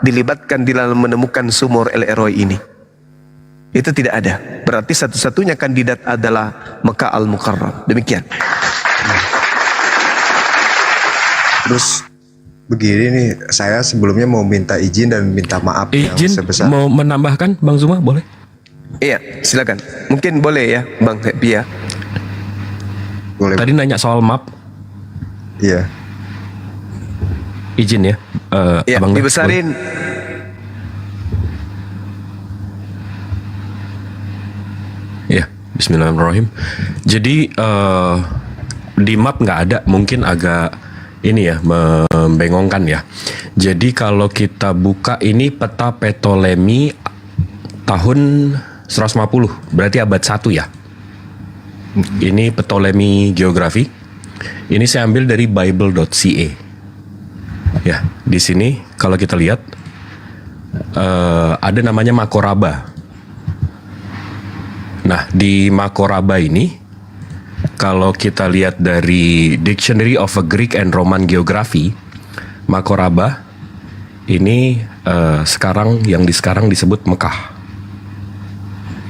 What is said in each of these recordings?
dilibatkan di dalam menemukan sumur El Eroi ini. Itu tidak ada. Berarti satu-satunya kandidat adalah Mekah Al-Mukarram. Demikian. Terus begini nih, saya sebelumnya mau minta izin dan minta maaf izin yang sebesar. mau menambahkan Bang Zuma, boleh? Iya, silakan. Mungkin boleh ya, Bang Pia. Boleh. Tadi nanya soal map, Iya. izin ya. Iya, Abang Dev, dibesarin. Ya, Bismillahirrahmanirrahim. Jadi di map nggak ada, mungkin agak ini ya, membengongkan ya. Jadi kalau kita buka ini peta Ptolemy tahun 150, berarti abad 1 ya. Ini Ptolemy geografi. Ini saya ambil dari bible.ca. Ya, di sini kalau kita lihat ada namanya Makoraba. Nah, di Makoraba ini, kalau kita lihat dari Dictionary of a Greek and Roman Geography, Makoraba ini sekarang sekarang disebut Mekah.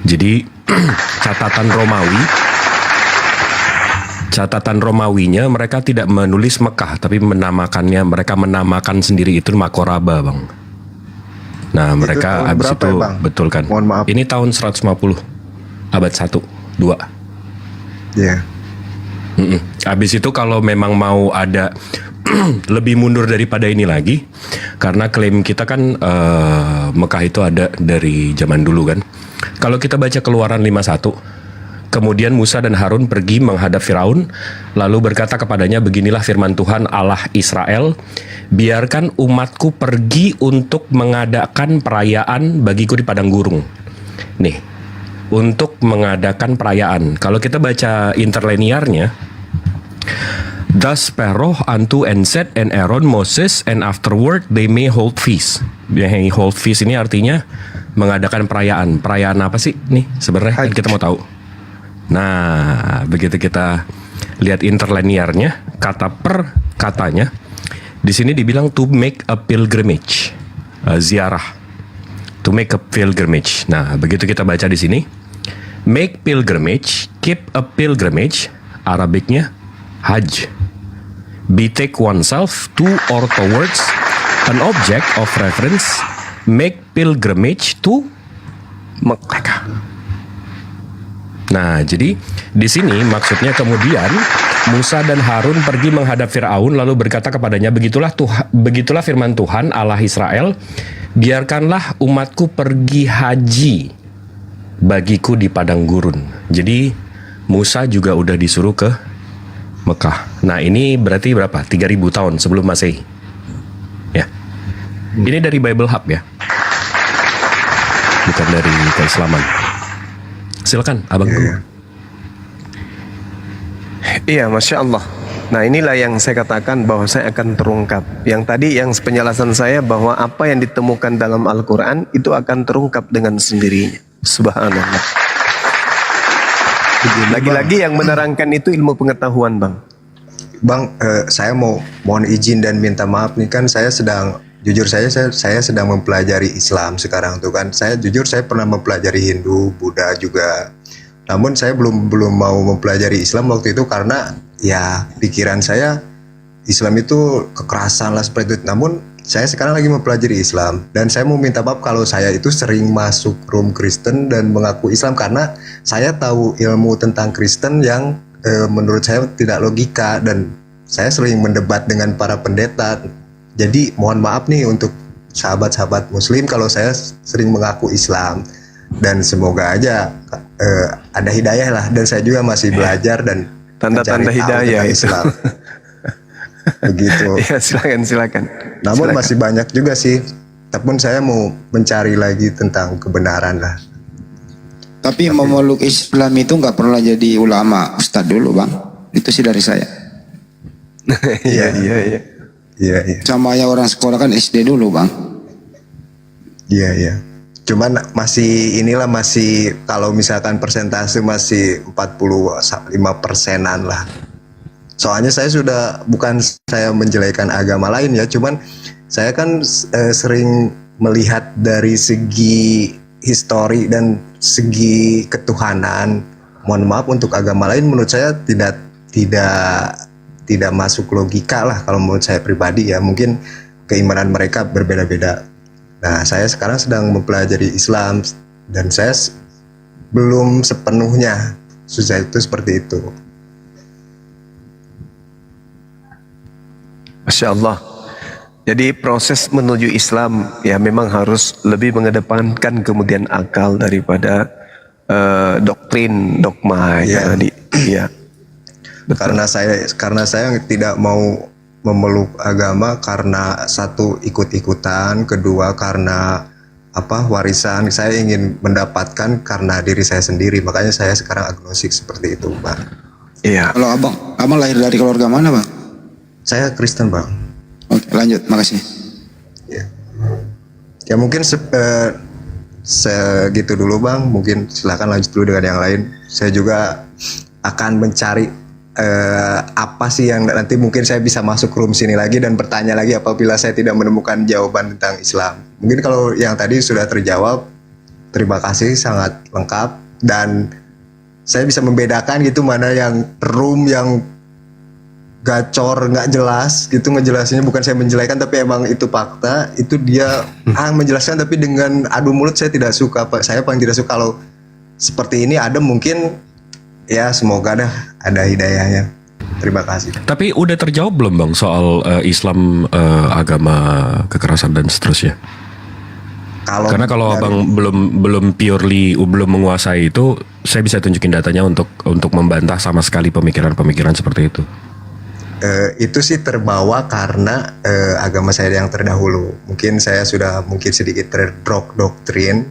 Jadi catatan Romawinya mereka tidak menulis Mekah, tapi mereka menamakan sendiri itu Makoraba, Bang. Nah, mereka tahun habis berapa itu ya, Bang? betul kan. Mohon maaf. Ini tahun 150, abad 1, 2. Iya. Habis itu kalau memang mau ada lebih mundur daripada ini lagi, karena klaim kita kan Mekah itu ada dari zaman dulu kan. Kalau kita baca Keluaran 51, kemudian Musa dan Harun pergi menghadap Firaun, lalu berkata kepadanya, beginilah firman Tuhan Allah Israel, biarkan umatku pergi untuk mengadakan perayaan bagiku di padang gurun. Nih, untuk mengadakan perayaan. Kalau kita baca interlinearnya, thus Pharaoh unto and said and Aaron Moses and afterward they may hold feast. Hold feast ini artinya mengadakan perayaan. Perayaan apa sih nih sebenarnya? Kan kita mau tahu. Nah, begitu kita lihat interlinearnya, kata per katanya, di sini dibilang to make a pilgrimage, ziarah, to make a pilgrimage. Nah, begitu kita baca di sini, make pilgrimage, keep a pilgrimage, Arabiknya hajj, betake oneself to or towards an object of reference, make pilgrimage to Mekah. Nah, jadi di sini maksudnya kemudian Musa dan Harun pergi menghadap Firaun lalu berkata kepadanya, begitulah firman Tuhan Allah Israel, biarkanlah umatku pergi haji bagiku di padang gurun. Jadi Musa juga udah disuruh ke Mekah. Nah, ini berarti berapa? 3000 tahun sebelum Masehi. Ya. Ini dari Bible Hub ya. Bukan dari keislaman. Silakan, Abang Guru. Iya, Masya Allah. Nah, inilah yang saya katakan bahwa saya akan terungkap. Yang tadi yang penjelasan saya bahwa apa yang ditemukan dalam Al-Quran itu akan terungkap dengan sendirinya. Subhanallah. Lagi-lagi yang menerangkan itu ilmu pengetahuan, Bang. Bang, saya mohon izin dan minta maaf nih, kan saya sedang, jujur saya sedang mempelajari Islam sekarang tuh kan. Saya pernah mempelajari Hindu, Buddha juga. Namun saya belum mau mempelajari Islam waktu itu karena ya pikiran saya Islam itu kekerasan lah seperti itu. Namun saya sekarang lagi mempelajari Islam dan saya mau minta maaf kalau saya itu sering masuk room Kristen dan mengaku Islam karena saya tahu ilmu tentang Kristen yang menurut saya tidak logika dan saya sering mendebat dengan para pendeta. Jadi mohon maaf nih untuk sahabat-sahabat Muslim kalau saya sering mengaku Islam, dan semoga aja ada hidayah lah, dan saya juga masih belajar dan tanda-tanda hidayah Islam. Begitu. Ya, silakan. Namun Silakan. masih banyak juga sih. Tapi saya mau mencari lagi tentang kebenaran lah. Tapi memeluk Islam itu nggak pernah jadi ulama, ustadz dulu, Bang. Itu sih dari saya. Iya. Sama ya orang sekolah kan SD dulu, Bang. Iya. Cuman masih kalau misalkan persentase masih 45%-an lah. Soalnya saya bukan saya menjelekan agama lain ya, cuman Saya kan sering melihat dari segi histori dan segi ketuhanan. Mohon maaf, untuk agama lain menurut saya tidak masuk logika lah kalau menurut saya pribadi ya. Mungkin keimanan mereka berbeda-beda. Nah, saya sekarang sedang mempelajari Islam dan saya belum sepenuhnya susah itu seperti itu. Masya Allah. Jadi proses menuju Islam ya memang harus lebih mengedepankan kemudian akal daripada doktrin, dogma Iya. ya. Ya. Karena saya tidak mau memeluk agama karena satu ikut-ikutan, kedua karena warisan. Saya ingin mendapatkan karena diri saya sendiri, makanya saya sekarang agnostik seperti itu, Bang. Iya. Kalau abang lahir dari keluarga mana, Bang? Saya Kristen, Bang. Oke, lanjut, makasih. Ya mungkin segitu dulu, Bang. Mungkin silakan lanjut dulu dengan yang lain. Saya juga akan mencari apa sih yang nanti mungkin saya bisa masuk room sini lagi dan bertanya lagi apabila saya tidak menemukan jawaban tentang Islam. Mungkin kalau yang tadi sudah terjawab, terima kasih, sangat lengkap, dan saya bisa membedakan gitu mana yang room yang gacor, nggak jelas gitu ngejelasinnya. Bukan saya menjelekan, tapi emang itu fakta. Itu dia menjelaskan tapi dengan adu mulut. Saya tidak suka, Pak. Saya paling tidak suka kalau seperti ini. Ada mungkin ya, semoga ada hidayahnya. Terima kasih. Tapi udah terjawab belum Bang soal Islam, agama kekerasan dan seterusnya? Karena kalau dari- Abang belum menguasai itu, saya bisa tunjukin datanya untuk membantah sama sekali pemikiran-pemikiran seperti itu. Itu sih terbawa karena agama saya yang terdahulu. Mungkin saya sudah sedikit terdoktrin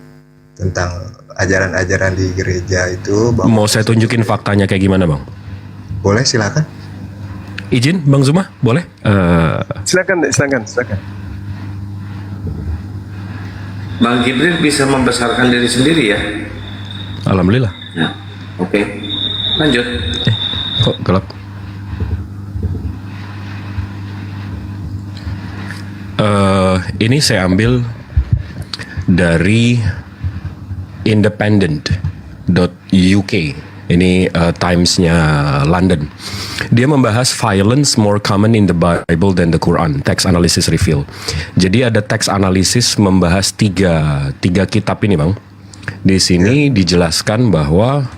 tentang ajaran-ajaran di gereja itu. Mau saya tunjukin faktanya kayak gimana Bang? Boleh, silakan. Izin Bang Zuma, boleh? Silakan. Bang Jibril bisa membesarkan diri sendiri ya? Alhamdulillah. Ya, oke. Lanjut. Kok gelap? Ini saya ambil dari independent.uk. Ini Times-nya London. Dia membahas violence more common in the Bible than the Quran. Text analysis reveal. Jadi ada text analisis membahas tiga kitab ini, Bang. Di sini dijelaskan bahwa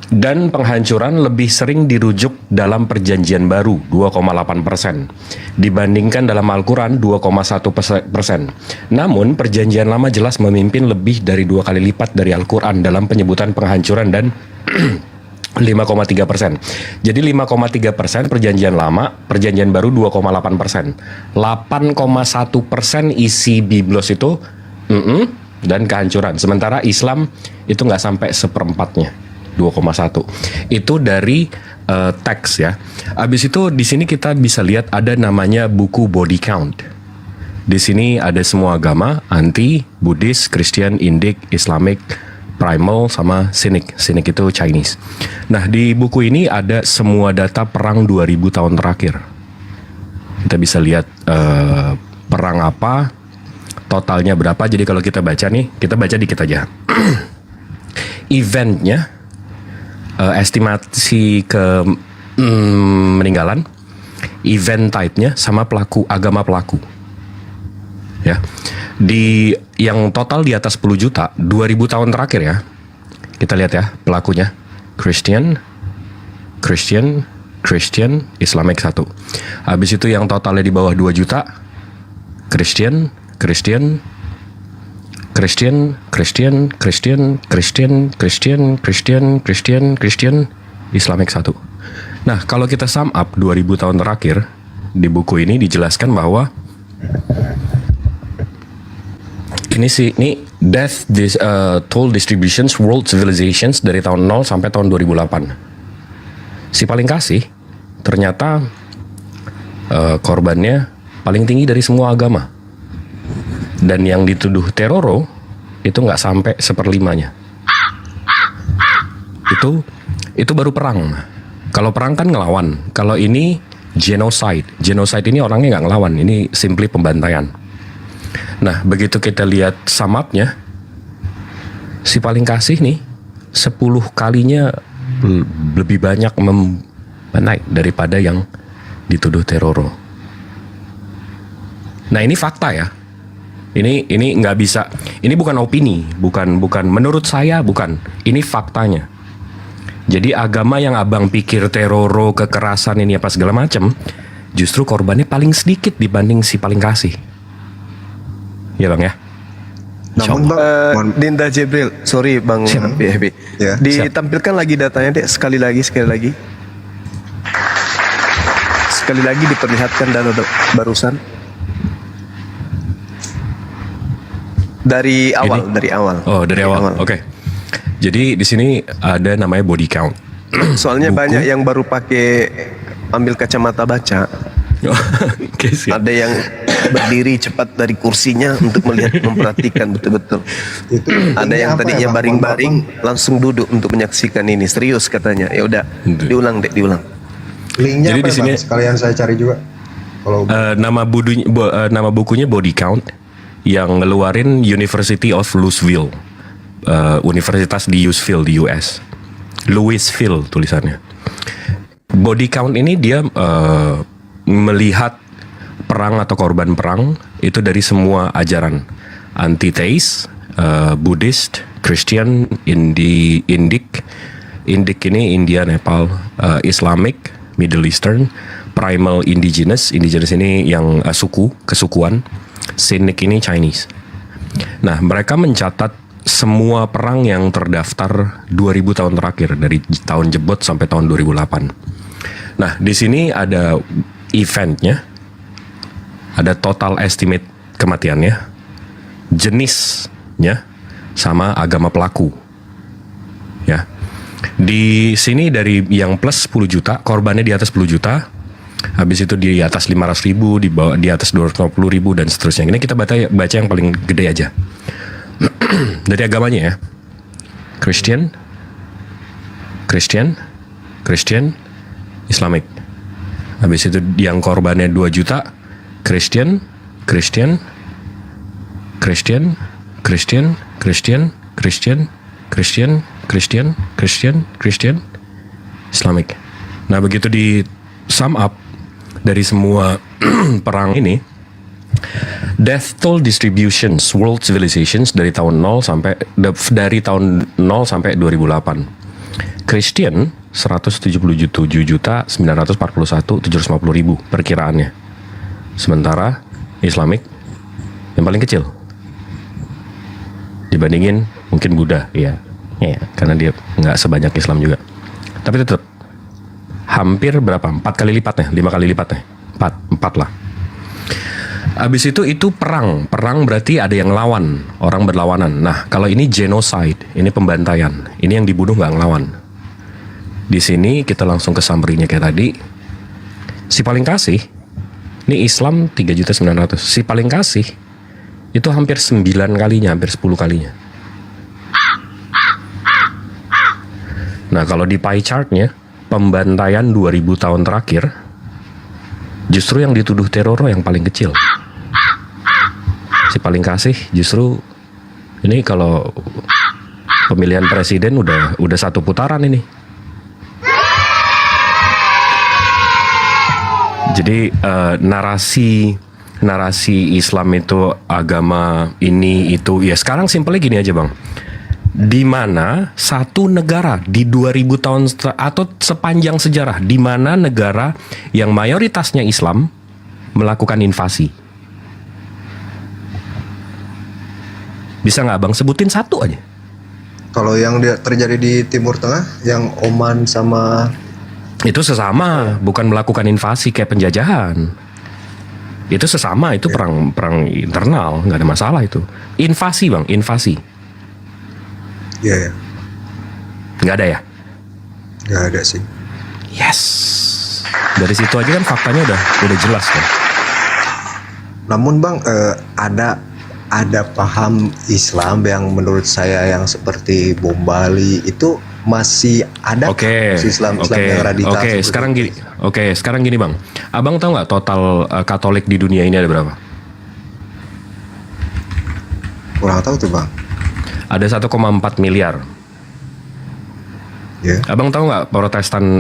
dan penghancuran lebih sering dirujuk dalam perjanjian baru 2,8% dibandingkan dalam Al-Quran 2,1%. Namun perjanjian lama jelas memimpin lebih dari 2 kali lipat dari Al-Quran dalam penyebutan penghancuran dan 5,3%. Jadi 5,3% perjanjian lama, perjanjian baru 2,8%. 8,1% isi biblos itu dan kehancuran. Sementara Islam itu nggak sampai seperempatnya. 2,1 itu dari teks ya. Habis itu di sini kita bisa lihat ada namanya buku Body Count. Di sini ada semua agama, anti, Buddhis, Christian, Indic, Islamic, Primal sama Cynic. Cynic itu Chinese. Nah, di buku ini ada semua data perang 2000 tahun terakhir. Kita bisa lihat perang apa, totalnya berapa. Jadi kalau kita baca nih, kita baca dikit aja. Eventnya, estimasi ke meninggalan, event type-nya sama agama pelaku. Ya. Di yang total di atas 10 juta, 2000 tahun terakhir ya. Kita lihat ya pelakunya. Christian, Islamic 1. Habis itu yang totalnya di bawah 2 juta, Christian, Islamic 1. Nah, kalau kita sum up 2000 tahun terakhir, di buku ini dijelaskan bahwa ini toll distributions world civilizations dari tahun 0 sampai tahun 2008. Si paling kasih ternyata korbannya paling tinggi dari semua agama. Dan yang dituduh teroro itu nggak sampai 1/5-nya. Itu baru perang. Kalau perang kan ngelawan. Kalau ini genocide. Genocide ini orangnya nggak ngelawan, ini simply pembantaian. Nah, begitu kita lihat sum up-nya, si paling kasih nih 10 kalinya lebih banyak membantai daripada yang dituduh teroro. Nah, ini fakta ya. Ini nggak bisa. Ini bukan opini, bukan menurut saya, bukan. Ini faktanya. Jadi agama yang abang pikir teroro, kekerasan ini apa segala macam, justru korbannya paling sedikit dibanding si paling kasih. Ya bang ya. Namun bang, Dinda Jibril, sorry bang Happy. Ya. Ditampilkan lagi datanya dek, sekali lagi. Sekali lagi diperlihatkan data barusan. Dari awal. Oh, dari awal. Oke. Jadi di sini ada namanya body count. Soalnya banyak yang baru pakai ambil kacamata baca. Oke, siap. Ada yang berdiri cepat dari kursinya untuk melihat, memperhatikan betul-betul. itu Ada ini yang apa tadinya ya, Bang? baring-baring langsung duduk untuk menyaksikan ini. Serius katanya. Ya udah, diulang. Linknya Jadi apa di sini- Bang? Sekalian saya cari juga. Kalau Nama bukunya Body Count yang ngeluarin University of Louisville, universitas di Louisville di US. Louisville tulisannya. Body count ini dia melihat perang atau korban perang itu dari semua ajaran, anti-theist, Buddhist, Christian, Indic ini India, Nepal, Islamic, Middle Eastern, primal indigenous ini yang kesukuan, Cynic ini Chinese. Nah, mereka mencatat semua perang yang terdaftar 2000 tahun terakhir dari tahun jebot sampai tahun 2008. Nah, di sini ada eventnya, ada total estimate kematiannya, jenisnya, sama agama pelaku. Ya. Di sini dari yang plus 10 juta, korbannya di atas 10 juta, habis itu di atas 500.000, di atas 250.000 dan seterusnya. Ini kita baca yang paling gede aja. Dari agamanya ya. Christian, Islamic. Habis itu yang korbannya 2 juta, Christian, Islamic. Nah, begitu di sum up dari semua perang ini, death toll distributions world civilizations dari tahun 0 sampai 2008. Christian 177.941.750.000 perkiraannya. Sementara Islamic yang paling kecil dibandingin mungkin Buddha, ya, karena dia nggak sebanyak Islam juga. Tapi tetap hampir berapa? 5 kali lipatnya. 4 lah. Abis itu perang berarti ada yang lawan, orang berlawanan. Nah, kalau ini genocide, ini pembantaian, ini yang dibunuh nggak ngelawan. Di sini kita langsung ke summary-nya kayak tadi. Si paling kasih, ini Islam 3.900.000. Si paling kasih itu hampir 9 kalinya, hampir 10 kalinya. Nah, kalau di pie chart-nya, pembantaian 2000 tahun terakhir, justru yang dituduh teror yang paling kecil. Si paling kasih justru ini kalau pemilihan presiden udah satu putaran ini. Jadi narasi Islam itu agama ini itu ya sekarang simpelnya gini aja bang. Di mana satu negara di 2000 tahun atau sepanjang sejarah di mana negara yang mayoritasnya Islam melakukan invasi. Bisa nggak bang sebutin satu aja? kalau yang terjadi di Timur Tengah, yang Oman sama Itu sesama, bukan melakukan invasi kayak penjajahan. Itu sesama, itu perang internal, nggak ada masalah itu. Invasi bang, invasi. ya, Nggak ada ya? nggak ada sih. Yes. Dari situ aja kan faktanya udah jelas kan. Namun bang, ada paham Islam yang menurut saya yang seperti bom Bali itu masih ada. Oke. Islam yang radikal. Oke, sekarang gini. Oke, sekarang gini bang. Abang tahu nggak total Katolik di dunia ini ada berapa? Kurang tahu tuh bang. Ada 1,4 miliar. Ya. Abang tahu nggak Protestan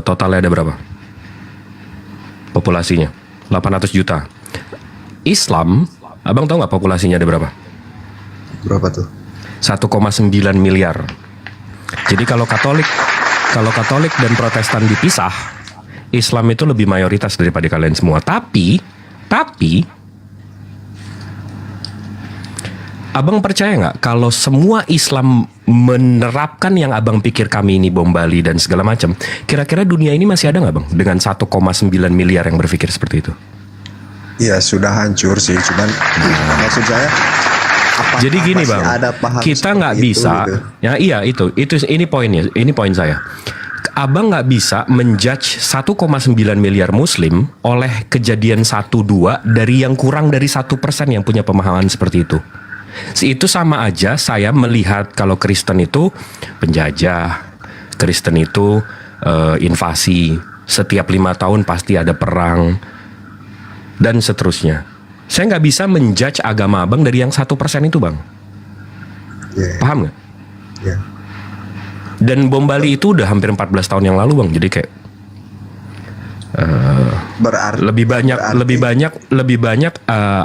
totalnya ada berapa? Populasinya 800 juta. Islam, abang tahu nggak populasinya ada berapa? Berapa tuh? 1,9 miliar. Jadi kalau Katolik dan Protestan dipisah, Islam itu lebih mayoritas daripada kalian semua. Tapi abang percaya nggak kalau semua Islam menerapkan yang abang pikir kami ini bom Bali dan segala macam, kira-kira dunia ini masih ada nggak bang dengan 1,9 miliar yang berpikir seperti itu? Iya sudah hancur sih, cuman maksud saya. Apakah Jadi gini masih bang, ada paham kita nggak seperti itu, bisa, gitu? ya iya ini poinnya, ini poin saya. Abang nggak bisa menjudge 1,9 miliar Muslim oleh kejadian 1-2 dari yang kurang dari 1% yang punya pemahaman seperti itu. Itu sama aja saya melihat kalau Kristen itu penjajah, Kristen itu invasi, setiap 5 tahun pasti ada perang dan seterusnya. Saya nggak bisa menjudge agama abang dari yang 1% itu bang. Iya, Paham nggak? iya. Dan bom Bali itu udah hampir 14 tahun yang lalu bang. Jadi kayak Berarti lebih banyak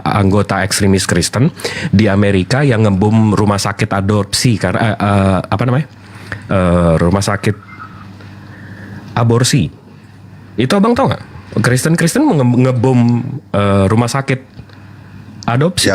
anggota ekstremis Kristen di Amerika yang ngebom rumah sakit adopsi karena rumah sakit aborsi. Itu abang tahu nggak? Kristen ngebom rumah sakit adopsi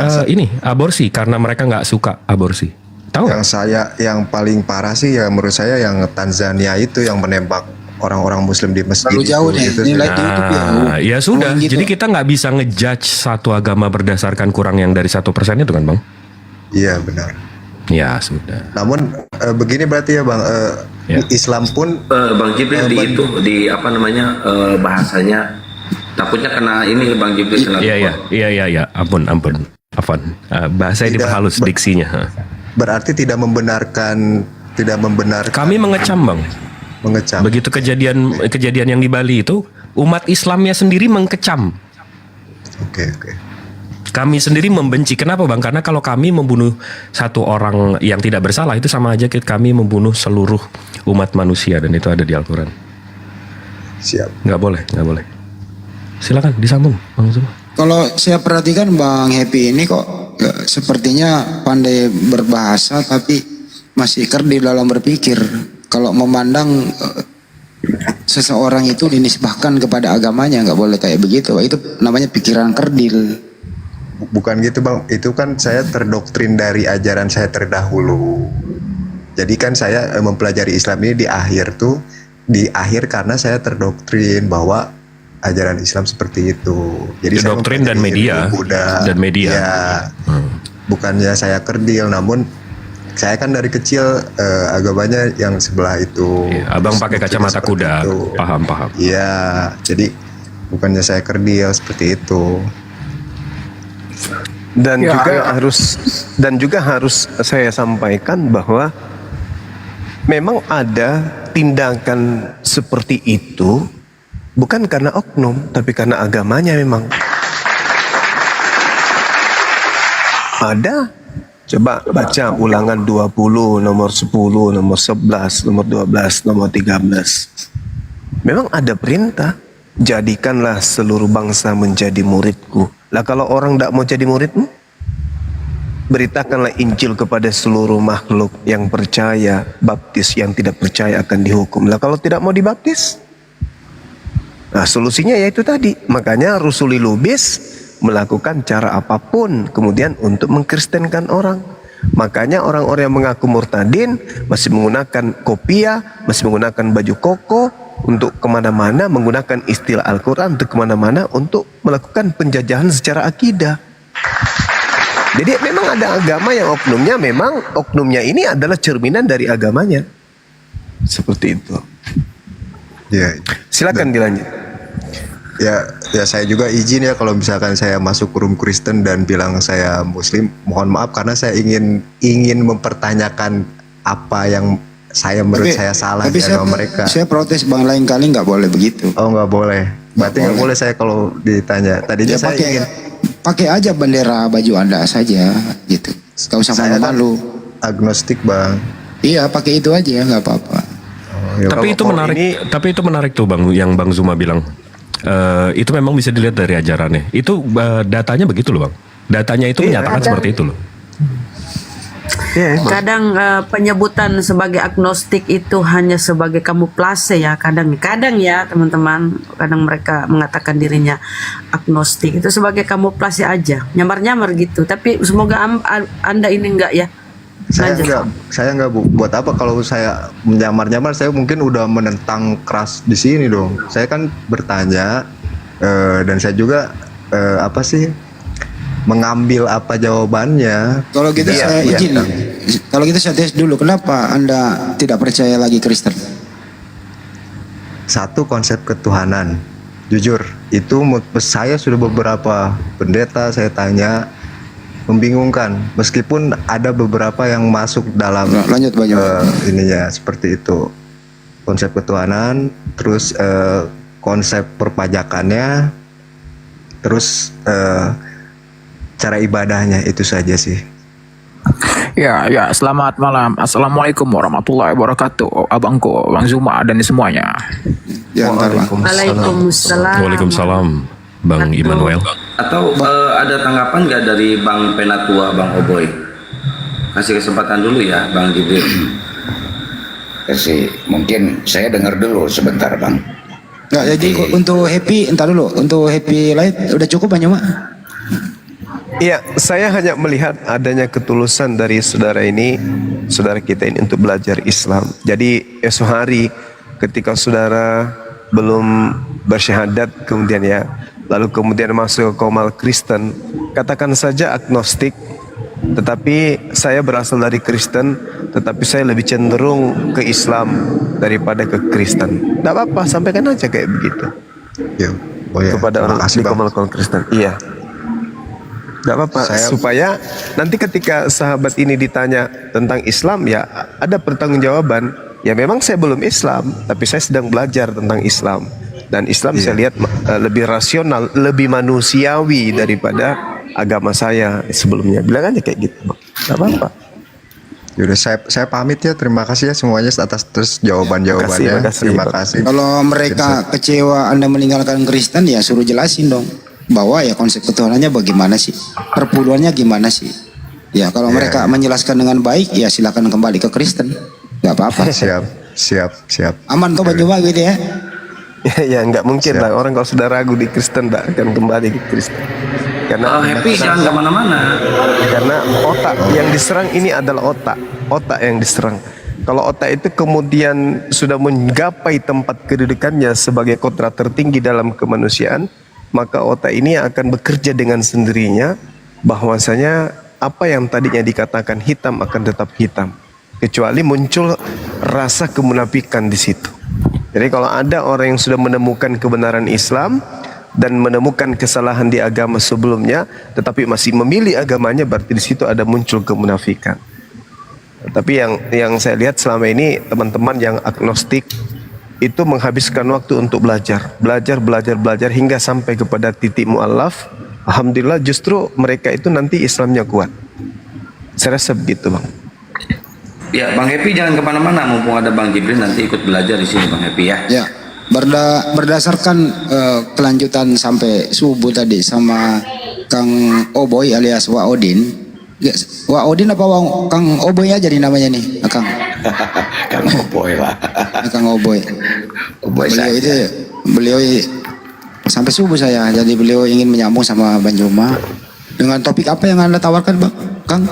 aborsi karena mereka nggak suka aborsi. Tahu nggak? yang paling parah sih ya menurut saya yang Tanzania itu yang menembak orang-orang Muslim di masjid. Terlalu jauh deh. Itu Ini sih. like di YouTube ya. Ya sudah. Gitu. Jadi kita nggak bisa ngejudge satu agama berdasarkan kurang yang dari 1% itu kan bang? Iya benar. Ya sudah. Namun begini berarti ya bang, Ya. Islam pun Bang Jibril di apa namanya bahasanya takutnya kena ini Bang Jibril kena Iya. Ampun. Afwan. Bahasanya Tidak, diperhalus diksinya. berarti tidak membenarkan Kami mengecam bang. mengecam. Begitu kejadian yang di Bali itu, umat Islamnya sendiri mengkecam. Oke. Kami sendiri membenci. Kenapa bang? Karena kalau kami membunuh satu orang yang tidak bersalah itu sama aja kami membunuh seluruh umat manusia dan itu ada di Al-Quran. Siap. Nggak boleh. Silakan disambung bang Zuma. Kalau saya perhatikan Bang Happy ini kok sepertinya pandai berbahasa tapi masih kerdil dalam berpikir. Kalau memandang seseorang itu dinisbahkan kepada agamanya nggak boleh kayak begitu. Itu namanya pikiran kerdil. Bukan gitu bang, itu kan saya terdoktrin dari ajaran saya terdahulu. Jadi kan saya mempelajari Islam ini di akhir karena saya terdoktrin bahwa ajaran Islam seperti itu. Jadi saya Doktrin dan media. Buddha, Dan media. Ya, bukannya saya kerdil, namun saya kan dari kecil agamanya yang sebelah itu. Iya, abang pakai kacamata Seperti kuda. itu. Paham. Iya, jadi bukannya saya kerdil seperti itu. Dan juga harus saya sampaikan bahwa memang ada tindakan seperti itu bukan karena oknum tapi karena agamanya memang. Ada. Coba baca Ulangan 20 nomor 10, nomor 11, nomor 12, nomor 13. Memang ada perintah, jadikanlah seluruh bangsa menjadi muridku. Lah kalau orang tidak mau jadi muridmu, beritakanlah Injil kepada seluruh makhluk yang percaya, baptis, yang tidak percaya akan dihukum. Lah kalau tidak mau dibaptis, nah solusinya yaitu tadi. Makanya Rusuli Lubis melakukan cara apapun kemudian untuk mengkristenkan orang. Makanya orang-orang yang mengaku murtadin masih menggunakan kopiah, masih menggunakan baju koko untuk kemana-mana, menggunakan istilah Al-Quran untuk kemana-mana untuk melakukan penjajahan secara akidah. Jadi memang ada agama yang oknumnya ini adalah cerminan dari agamanya. Seperti itu. Ya. Silakan dilanjut. Ya saya juga izin ya kalau misalkan saya masuk room Kristen dan bilang saya Muslim, mohon maaf karena saya ingin mempertanyakan apa yang menurut saya salah di agama mereka. Saya protes Bang, lain kali nggak boleh begitu. Oh nggak boleh. Berarti nggak boleh saya kalau ditanya. Tadinya Ya saya ingin pakai aja bendera baju Anda saja gitu. Gak usah Saya kan malu-malu. agnostik bang. Iya, pakai itu aja nggak apa-apa. Oh, ya, Tapi itu kalau menarik. ini- Tapi itu menarik tuh bang, yang Bang Zuma bilang. Itu memang bisa dilihat dari ajarannya. Itu datanya begitu loh bang. Datanya itu menyatakan seperti itu loh. Iya, emang. Kadang penyebutan sebagai agnostik itu hanya sebagai kamuflase ya, kadang ya teman-teman, kadang mereka mengatakan dirinya agnostik itu sebagai kamuflase aja, nyamar-nyamar gitu. Tapi semoga Anda ini enggak ya. Lanjut. Saya nggak Bu. Buat apa kalau saya menyamar-nyamar? Saya mungkin udah menentang keras di sini dong. Saya kan bertanya dan saya juga apa sih mengambil apa jawabannya. Kalau gitu Iya, saya iya. izin. Kalau gitu saya tes dulu, kenapa Anda tidak percaya lagi Kristen? Satu, konsep ketuhanan. Jujur, itu saya sudah beberapa pendeta saya tanya, membingungkan. Meskipun ada beberapa yang masuk dalam Nah, lanjut, Bang Juma. ininya seperti itu. Konsep ketuhanan, terus konsep perpajakannya, terus cara ibadahnya, itu saja sih. Ya, selamat malam. Assalamualaikum warahmatullahi wabarakatuh. Abangku, Bang Zuma dan semuanya. Ya, ntar, Bang. Waalaikumsalam. Waalaikumsalam, Bang Immanuel. Atau ada tanggapan nggak dari Bang Penatua, Bang Oboy? Kasih kesempatan dulu ya, Bang Jibril. Kasih, mungkin saya dengar dulu sebentar bang. Nggak, jadi untuk happy, entar dulu. Untuk happy light udah cukup banyak, Mak? Iya, saya hanya melihat adanya ketulusan dari saudara kita ini untuk belajar Islam. Jadi esok hari ketika saudara belum bersyahadat kemudian ya, lalu kemudian masuk ke kaumal Kristen, katakan saja agnostik, tetapi saya berasal dari Kristen, tetapi saya lebih cenderung ke Islam daripada ke Kristen. Tidak apa-apa, sampaikan aja kayak begitu Ya, oh ya. kepada Terima orang kasih, di Bang. kaumal Kristen. Iya. Gak apa-apa, supaya nanti ketika sahabat ini ditanya tentang Islam, ya ada pertanggungjawaban. Ya memang saya belum Islam, tapi saya sedang belajar tentang Islam. Dan Islam saya lihat lebih rasional, lebih manusiawi daripada agama saya sebelumnya. Bilang aja kayak gitu, gak apa-apa. Yaudah, saya pamit ya. Terima kasih ya semuanya atas terus jawaban-jawabannya. Makasih, Terima Pak. kasih. Kalau mereka kecewa Anda meninggalkan Kristen, ya suruh jelasin dong. Bahwa ya konsep ketuhanannya bagaimana sih? Perpuluhannya gimana sih? Ya kalau mereka menjelaskan dengan baik, ya silakan kembali ke Kristen. Gak apa-apa. Siap. Aman kok Bang Juma gitu ya. Ya nggak mungkin lah orang kalau sudah ragu di Kristen tidak akan kembali ke Kristen. Karena Happy jangan kemana-mana. Karena otak yang diserang ini adalah otak yang diserang. Kalau otak itu kemudian sudah menggapai tempat kedudukannya sebagai kodrat tertinggi dalam kemanusiaan, maka otak ini akan bekerja dengan sendirinya, bahwasanya apa yang tadinya dikatakan hitam akan tetap hitam, kecuali muncul rasa kemunafikan di situ. Jadi kalau ada orang yang sudah menemukan kebenaran Islam dan menemukan kesalahan di agama sebelumnya, tetapi masih memilih agamanya, berarti di situ ada muncul kemunafikan. Tapi yang saya lihat selama ini teman-teman yang agnostik itu menghabiskan waktu untuk belajar hingga sampai kepada titik mu'allaf. Alhamdulillah justru mereka itu nanti Islamnya kuat. Saya rasa begitu, Bang. Ya, Bang Happy jangan kemana-mana, mumpung ada Bang Jibril nanti ikut belajar di sini, Bang Happy ya. Ya, berdasarkan kelanjutan sampai subuh tadi sama Kang Oboy alias Wa'odin. Ya, Wa'odin apa Kang Oboy aja nih namanya nih, Kang. Kang Oboy lah. Kang Oboy. Oboy Beliau sampai subuh saya, jadi beliau ingin menyambung sama Bang Juma dengan topik apa yang Anda tawarkan, Bang? Kang?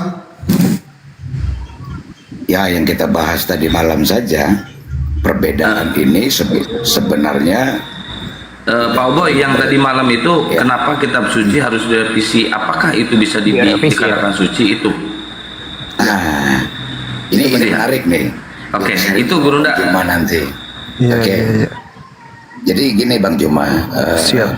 Ya, yang kita bahas tadi malam saja, perbedaan ini sebenarnya Pak Oboy, yang tadi malam itu kenapa kitab suci harus direvisi? Apakah itu bisa dikatakan suci itu? nah, ini menarik nih. Oke, itu Guru Nda. Juma nanti. Iya, Oke. iya, iya. Jadi gini Bang Juma, pertanyaan